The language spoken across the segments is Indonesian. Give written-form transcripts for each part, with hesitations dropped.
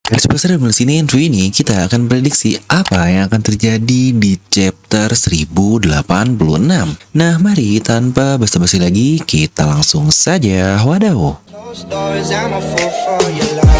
Garis besar dari sini intro ini kita akan prediksi apa yang akan terjadi di chapter 1086. Nah, mari tanpa basa-basi lagi kita langsung saja wadaw. Closed doors, I'm a fool for your love.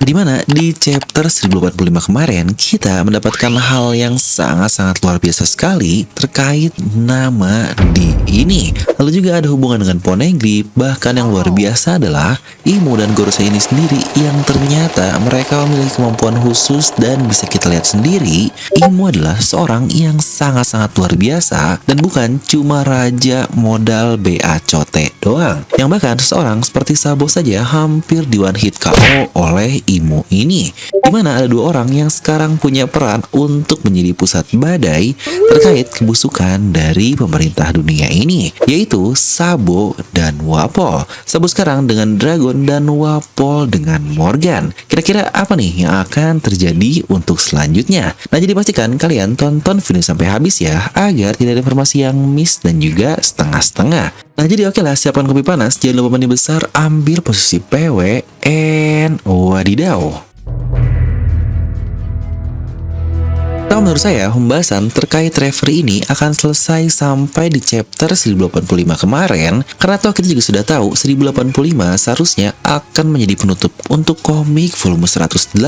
Dimana di chapter 1085 kemarin kita mendapatkan hal yang sangat-sangat luar biasa sekali terkait nama di ini. Lalu juga ada hubungan dengan Poneglyph. Bahkan yang luar biasa adalah Imo dan Gorosei ini sendiri yang ternyata mereka memiliki kemampuan khusus. Dan bisa kita lihat sendiri, Imo adalah seorang yang sangat-sangat luar biasa dan bukan cuma raja modal BA Cote doang, yang bahkan seorang seperti Sabo saja hampir di one hit KO oleh Imo ini. Dimana ada dua orang yang sekarang punya peran untuk menjadi pusat badai terkait kebusukan dari pemerintah dunia ini, yaitu Sabo dan Wapol. Sabo sekarang dengan Dragon dan Wapol dengan Morgan. Kira-kira apa nih yang akan terjadi untuk selanjutnya? Nah, jadi pastikan kalian tonton video sampai habis ya, agar tidak ada informasi yang miss dan juga setengah-setengah. Nah, jadi oke lah, siapkan kopi panas, jangan lupa mandi besar, ambil posisi PW, and wadidaw. Menurut saya, pembahasan terkait referee ini akan selesai sampai di chapter 1085 kemarin, karena toh kita juga sudah tahu 1085 seharusnya akan menjadi penutup untuk komik volume 108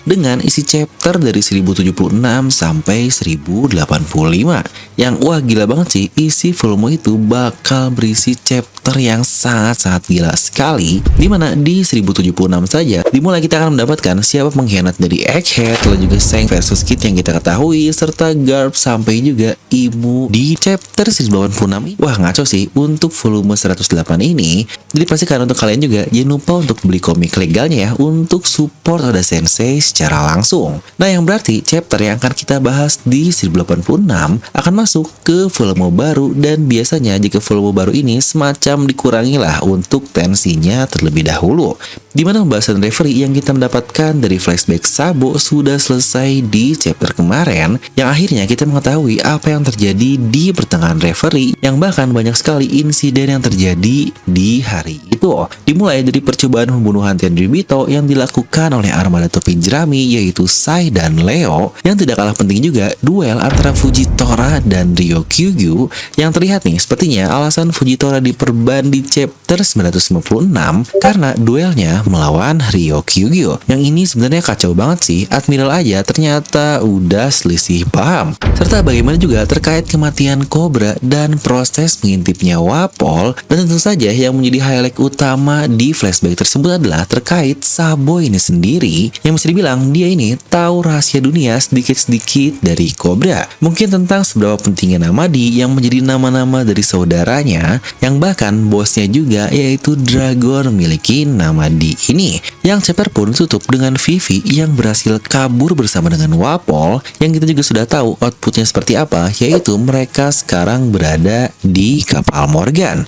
dengan isi chapter dari 1076 sampai 1085. Yang wah gila banget sih, isi volume itu bakal berisi chapter yang sangat-sangat gila sekali, dimana di 1076 saja dimulai kita akan mendapatkan siapa pengkhianat dari Egghead, lalu juga Seng versus Kid yang kita ketahui, serta Garp sampai juga Imo di chapter 1086. Wah ngaco sih untuk volume 108 ini. Jadi pastikan untuk kalian juga jangan lupa untuk beli komik legalnya ya, untuk support Oda Sensei secara langsung. Nah, yang berarti chapter yang akan kita bahas di 1086 akan masuk ke volume baru, dan biasanya jika volume baru ini semacam dikurangi lah untuk tensinya terlebih dahulu. Dimana pembahasan referee yang kita mendapatkan dari flashback Sabo sudah selesai di chapter kemarin, yang akhirnya kita mengetahui apa yang terjadi di pertengahan referee, yang bahkan banyak sekali insiden yang terjadi di hari itu. Dimulai dari percobaan pembunuhan Tenryubito yang dilakukan oleh armada topi jerami yaitu Sai dan Leo, yang tidak kalah penting juga duel antara Fujitora dan Ryokyugyu, yang terlihat nih sepertinya alasan Fujitora diperban di chapter 956 karena duelnya melawan Ryokyugyu. Yang ini sebenarnya kacau banget sih, Admiral aja ternyata udah selisih paham. Serta bagaimana juga terkait kematian Cobra dan proses mengintipnya Wapol. Dan tentu saja yang menjadi highlight utama di flashback tersebut adalah terkait Sabo ini sendiri, yang bisa dibilang dia ini tahu rahasia dunia sedikit-sedikit dari Cobra. Mungkin tentang seberapa pentingnya Namadi yang menjadi nama-nama dari saudaranya, yang bahkan bosnya juga yaitu Dragon memiliki Namadi ini. Yang chapter pun tutup dengan Vivi yang berhasil kabur bersama dengan Wapol, yang kita juga sudah tahu outputnya seperti apa, yaitu mereka sekarang berada di kapal Morgan.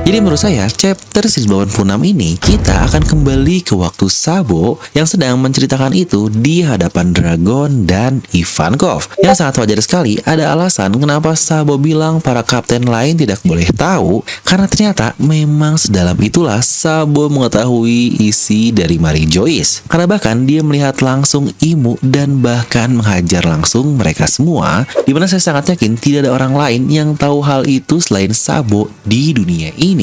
Jadi menurut saya, chapter 1086 ini kita akan kembali ke waktu Sabo yang sedang menceritakan itu di hadapan Dragon dan Ivankov. Yang sangat wajar sekali ada alasan kenapa Sabo bilang para kapten lain tidak boleh tahu, karena ternyata memang sedalam itulah Sabo mengetahui isi dari Mary Joyce. Karena bahkan dia melihat langsung Imo dan bahkan menghajar langsung mereka semua, dimana saya sangat yakin tidak ada orang lain yang tahu hal itu selain Sabo di dunia ini.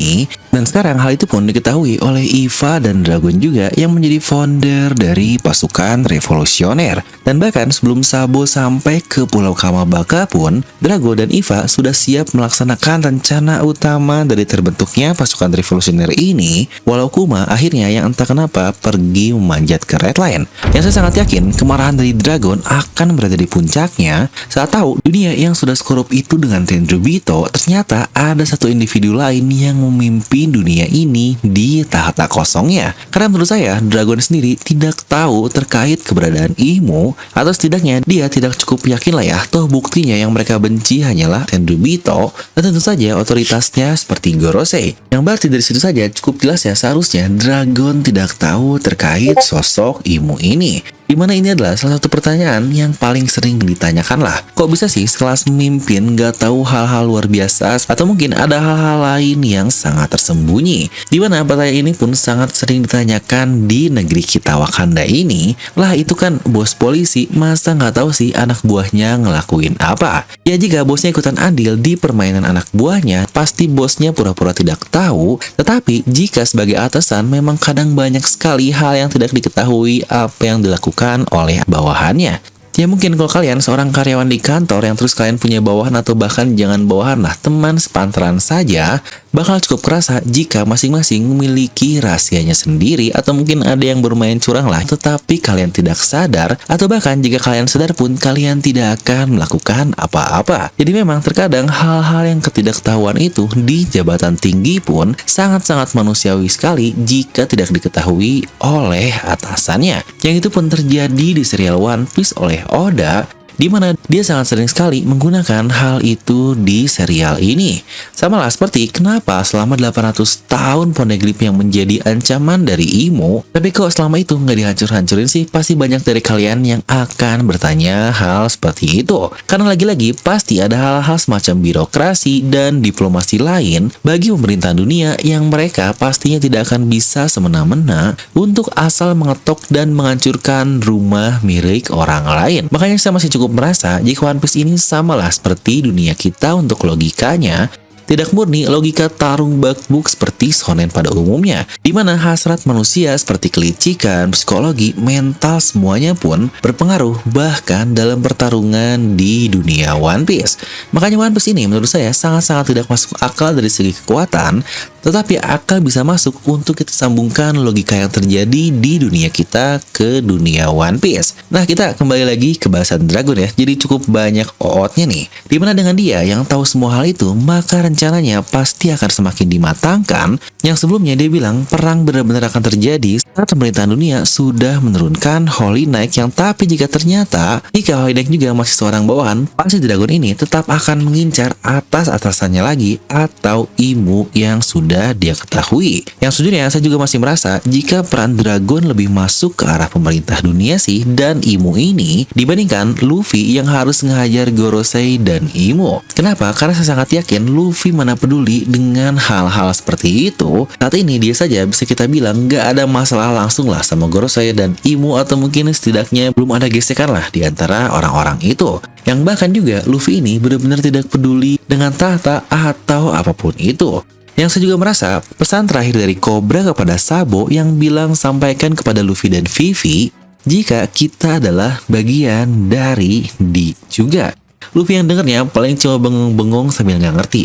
Dan sekarang hal itu pun diketahui oleh Iva dan Dragon juga, yang menjadi founder dari pasukan revolusioner. Dan bahkan sebelum Sabo sampai ke Pulau Kamabaka pun, Dragon dan Iva sudah siap melaksanakan rencana utama dari terbentuknya pasukan revolusioner ini, walau Kuma akhirnya yang entah kenapa pergi memanjat ke Red Line. Yang saya sangat yakin kemarahan dari Dragon akan berada di puncaknya saat tahu dunia yang sudah skorup itu dengan Tenryubito, ternyata ada satu individu lain yang memimpin dunia ini di tahta kosongnya. Karena menurut saya, Dragon sendiri tidak tahu terkait keberadaan Imo, atau setidaknya dia tidak cukup yakin lah ya. Toh buktinya yang mereka benci hanyalah Tenryubito dan tentu saja otoritasnya seperti Gorosei. Yang berarti dari situ saja cukup jelas ya, seharusnya Dragon tidak tahu terkait sosok Imo ini. Dimana ini adalah salah satu pertanyaan yang paling sering ditanyakan lah. Kok bisa sih sekelas pemimpin gak tahu hal-hal luar biasa atau mungkin ada hal-hal lain yang sangat tersembunyi? Dimana pertanyaan ini pun sangat sering ditanyakan di negeri kita Wakanda ini. Lah itu kan bos polisi, masa gak tahu sih anak buahnya ngelakuin apa? Ya jika bosnya ikutan andil di permainan anak buahnya, pasti bosnya pura-pura tidak tahu. Tetapi jika sebagai atasan memang kadang banyak sekali hal yang tidak diketahui apa yang dilakukan oleh bawahannya. Ya mungkin kalau kalian seorang karyawan di kantor yang terus kalian punya bawahan atau bahkan jangan bawahan lah, teman sepantaran saja, bakal cukup kerasa jika masing-masing memiliki rahasianya sendiri atau mungkin ada yang bermain curang lah, tetapi kalian tidak sadar atau bahkan jika kalian sadar pun kalian tidak akan melakukan apa-apa. Jadi memang terkadang hal-hal yang ketidaktahuan itu di jabatan tinggi pun sangat-sangat manusiawi sekali jika tidak diketahui oleh atasannya. Yang itu pun terjadi di serial One Piece oleh Oda, di mana dia sangat sering sekali menggunakan hal itu di serial ini. Sama lah seperti kenapa selama 800 tahun Poneglyph yang menjadi ancaman dari Imo, tapi kok selama itu nggak dihancur-hancurin sih? Pasti banyak dari kalian yang akan bertanya hal seperti itu. Karena lagi-lagi pasti ada hal-hal semacam birokrasi dan diplomasi lain bagi pemerintahan dunia yang mereka pastinya tidak akan bisa semena-mena untuk asal mengetok dan menghancurkan rumah milik orang lain. Makanya saya masih cukup merasa jika One Piece ini samalah seperti dunia kita untuk logikanya, tidak murni logika tarung bakbuk seperti shonen pada umumnya, di mana hasrat manusia seperti kelicikan, psikologi, mental semuanya pun berpengaruh bahkan dalam pertarungan di dunia One Piece. Makanya One Piece ini menurut saya sangat-sangat tidak masuk akal dari segi kekuatan, tetapi akal bisa masuk untuk kita sambungkan logika yang terjadi di dunia kita ke dunia One Piece. Nah kita kembali lagi ke bahasan Dragon ya, jadi cukup banyak ootnya nih, dimana dengan dia yang tahu semua hal itu, maka rencananya pasti akan semakin dimatangkan. Yang sebelumnya dia bilang perang benar-benar akan terjadi saat pemerintahan dunia sudah menurunkan Holy Knight, yang tapi jika ternyata jika Holy Knight juga masih seorang bawahan, pasti Dragon ini tetap akan mengincar atas-atasannya lagi atau Imu yang sudah dia ketahui. Yang sejujurnya saya juga masih merasa jika peran Dragon lebih masuk ke arah pemerintah dunia sih dan Imu ini dibandingkan Luffy yang harus ngehajar Gorosei dan Imu. Kenapa? Karena saya sangat yakin Luffy mana peduli dengan hal-hal seperti itu. Saat ini dia saja bisa kita bilang gak ada masalah langsung lah sama Gorosei dan Imu, atau mungkin setidaknya belum ada gesekan lah di antara orang-orang itu. Yang bahkan juga Luffy ini benar-benar tidak peduli dengan tahta atau apapun itu. Yang saya juga merasa pesan terakhir dari Cobra kepada Sabo yang bilang sampaikan kepada Luffy dan Vivi jika kita adalah bagian dari D juga. Luffy yang dengernya paling cuma bengong-bengong sambil nggak ngerti.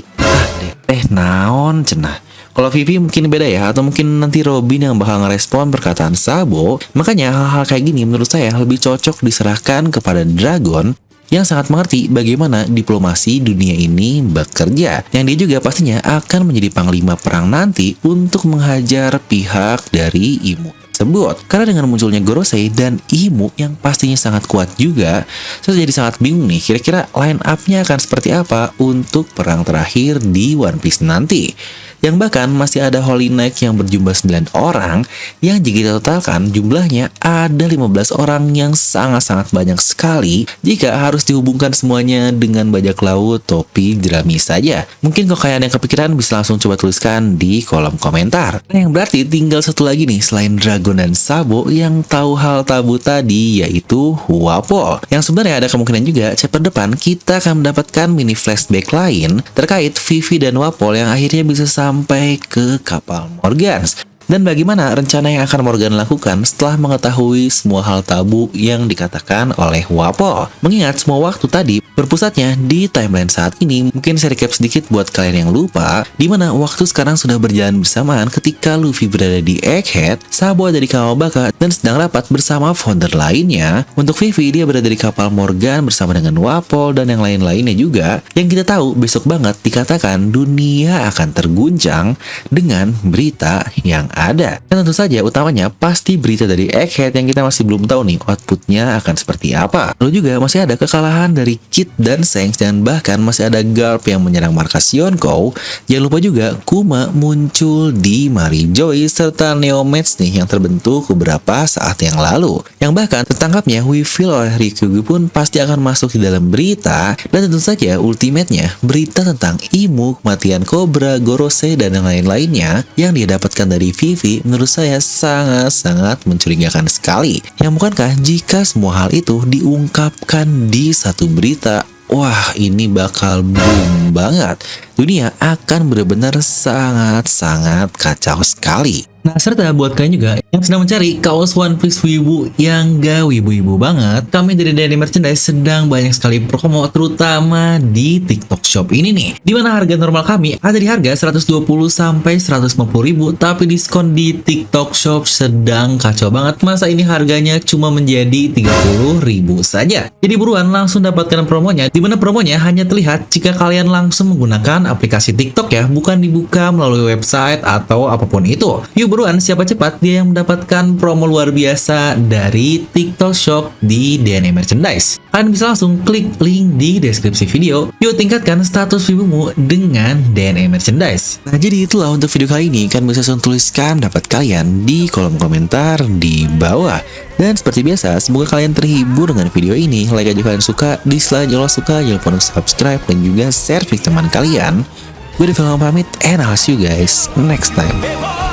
Naon cenah. Kalau Vivi mungkin beda ya, atau mungkin nanti Robin yang bakal ngerespon perkataan Sabo. Makanya hal-hal kayak gini menurut saya lebih cocok diserahkan kepada Dragon yang sangat mengerti bagaimana diplomasi dunia ini bekerja. Yang dia juga pastinya akan menjadi panglima perang nanti untuk menghajar pihak dari Imu tersebut. Karena dengan munculnya Gorosei dan Imu yang pastinya sangat kuat juga, saya jadi sangat bingung nih kira-kira line up-nya akan seperti apa untuk perang terakhir di One Piece nanti. Yang bahkan masih ada Holy Knight yang berjumlah 9 orang, yang jika kita totalkan jumlahnya ada 15 orang, yang sangat-sangat banyak sekali jika harus dihubungkan semuanya dengan bajak laut topi jerami saja. Mungkin kalau kalian yang kepikiran bisa langsung coba tuliskan di kolom komentar. Nah, yang berarti tinggal satu lagi nih selain Dragon dan Sabo yang tahu hal tabu tadi, yaitu Wapol. Yang sebenarnya ada kemungkinan juga chapter depan kita akan mendapatkan mini flashback lain terkait Vivi dan Wapol yang akhirnya bisa sampai ke kapal Morgans. Dan bagaimana rencana yang akan Morgan lakukan setelah mengetahui semua hal tabu yang dikatakan oleh Wapol. Mengingat semua waktu tadi berpusatnya di timeline saat ini, mungkin saya recap sedikit buat kalian yang lupa, dimana waktu sekarang sudah berjalan bersamaan ketika Luffy berada di Egghead, Sabo ada di Kamabaka dan sedang rapat bersama founder lainnya. Untuk Vivi, dia berada di kapal Morgan bersama dengan Wapol dan yang lain-lainnya juga. Yang kita tahu besok banget dikatakan dunia akan terguncang dengan berita yang ada. Dan tentu saja utamanya pasti berita dari Egghead yang kita masih belum tahu nih outputnya akan seperti apa. Lalu juga masih ada kekalahan dari Kid dan Shanks, dan bahkan masih ada Garp yang menyerang markas Yonkou. Jangan lupa juga Kuma muncul di Mary Joy serta Neo Match nih yang terbentuk beberapa saat yang lalu. Yang bahkan tertangkapnya Weevil oleh Ryukyugi pun pasti akan masuk di dalam berita. Dan tentu saja ultimate-nya berita tentang Imu, kematian Cobra, Gorosei, dan yang lain-lainnya yang dia dapatkan dari Vivi menurut saya sangat-sangat mencurigakan sekali. Yang bukankah jika semua hal itu diungkapkan di satu berita, wah ini bakal boom banget. Dunia akan benar-benar sangat-sangat kacau sekali. Nah, serta buat kalian juga yang sedang mencari kaos One Piece wibu yang gak wibu-wibu banget, kami dari DND Merchandise sedang banyak sekali promo, terutama di TikTok Shop ini nih. Dimana harga normal kami ada di harga 120 sampai 150 ribu, tapi diskon di TikTok Shop sedang kacau banget. Masa ini harganya cuma menjadi 30 ribu saja. Jadi buruan langsung dapatkan promonya, dimana promonya hanya terlihat jika kalian langsung menggunakan aplikasi TikTok ya, bukan dibuka melalui website atau apapun itu. Yuk buruan, siapa cepat dia yang mendapatkan promo luar biasa dari TikTok Shop di DNA Merchandise. Kalian bisa langsung klik link di deskripsi video. Yuk tingkatkan status wibumu dengan DNA Merchandise. Nah, jadi itulah untuk video kali ini. Kalian bisa langsung tuliskan dapat kalian di kolom komentar di bawah. Dan seperti biasa, semoga kalian terhibur dengan video ini. Like aja kalian suka, dislike kalau suka, jangan lupa untuk subscribe dan juga share ke teman kalian. Gue Devil pamit, and I'll see you guys next time.